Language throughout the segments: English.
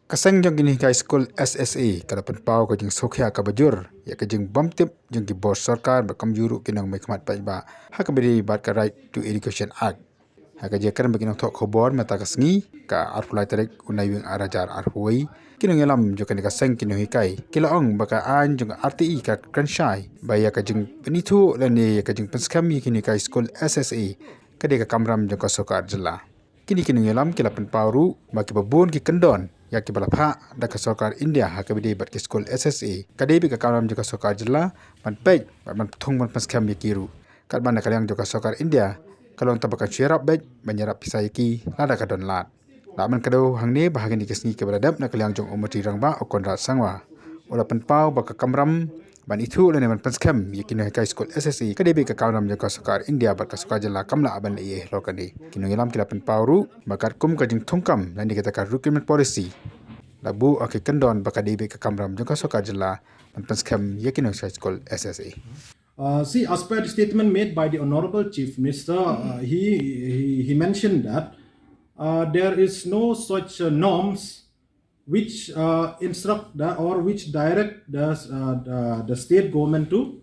Kaseng jong kini ka school SSA kada penpau ka jing sokhya ka bajur ya ka jing bamtip jong ki bos sarkar ba kamjuru kinang mekmat pa ba ha ka beri bat ka Right to Education Act ha ka je kan ba kinang thok khobor mata ka sngi ka arfulai tarek unai wing arajar arhuai kinang yalam jo kan ka seng kinang hikai kila ong ba ka an jong RTI ka kranshai ba ya ka jing penithu lane ya ka jing penskam kini ka school SSA ka de ka kamram jong ka sokar jela kini kinang yalam kila penpau ru ba ki babun ki kendon ya ki balapha da ka sarkar India ha ka bidi bat ki school SSA kadebi ka kamram joka sarkar jilla man pej man thong man paskam yakiru kat ban ka yang joka sarkar India kalong tabaka syarap bej banyarap pisai ki lada ka don lat la man kado hangne bahagian di kesni ke beradab na kalyang jong umati rangba okon rat sangwa ola penpau ba ka kamram ban itu le man paskam yakin ka school SSA kadebi ka kamram joka sarkar India bat ka sarkar jilla kamla aban le lokani kinu yalam kila penpau ru bakat kum ka jing thongkam lan dikata ka recruitment policy labu aki kendon baka debi ka kamram jongka soka jela panskam yakin sa school SSA. As per the statement made by the Honorable Chief Minister, he mentioned that there is no such norms which instruct or which direct the state government to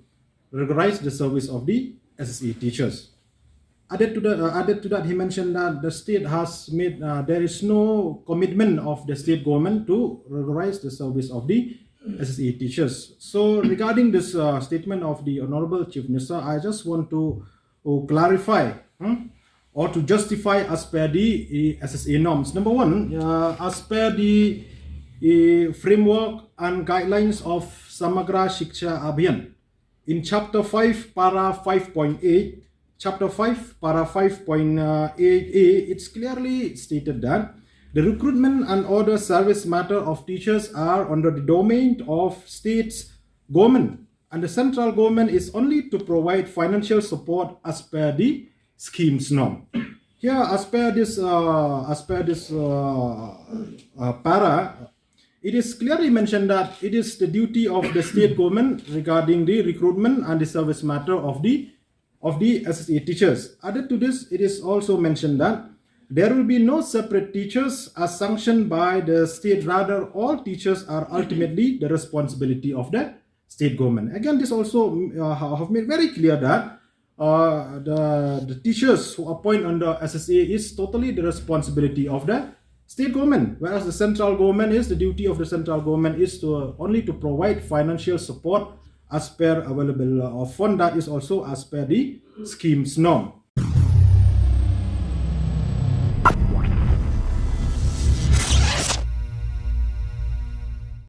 regularize the service of the SSA teachers. Added to that, he mentioned that the state has made there is no commitment of the state government to regularize the service of the SSA teachers. So regarding this statement of the Honorable Chief Minister, I just want to clarify or to justify as per the SSA norms. Number one, as per the framework and guidelines of Samagra Shiksha Abhiyan, in Chapter 5, Para 5.8, Chapter 5, Para 5.8a, it's clearly stated that the recruitment and other service matter of teachers are under the domain of states government, and the central government is only to provide financial support as per the scheme's norm. Here, as per this para, it is clearly mentioned that it is the duty of the state government regarding the recruitment and the service matter of the SSA teachers. Added to this, it is also mentioned that there will be no separate teachers as sanctioned by the state. Rather, all teachers are ultimately the responsibility of the state government. Again, this also have made very clear that the teachers who appoint under SSA is totally the responsibility of the state government, whereas the central government is the duty of the central government is to only to provide financial support as per available fund, that is also as per the scheme's norm.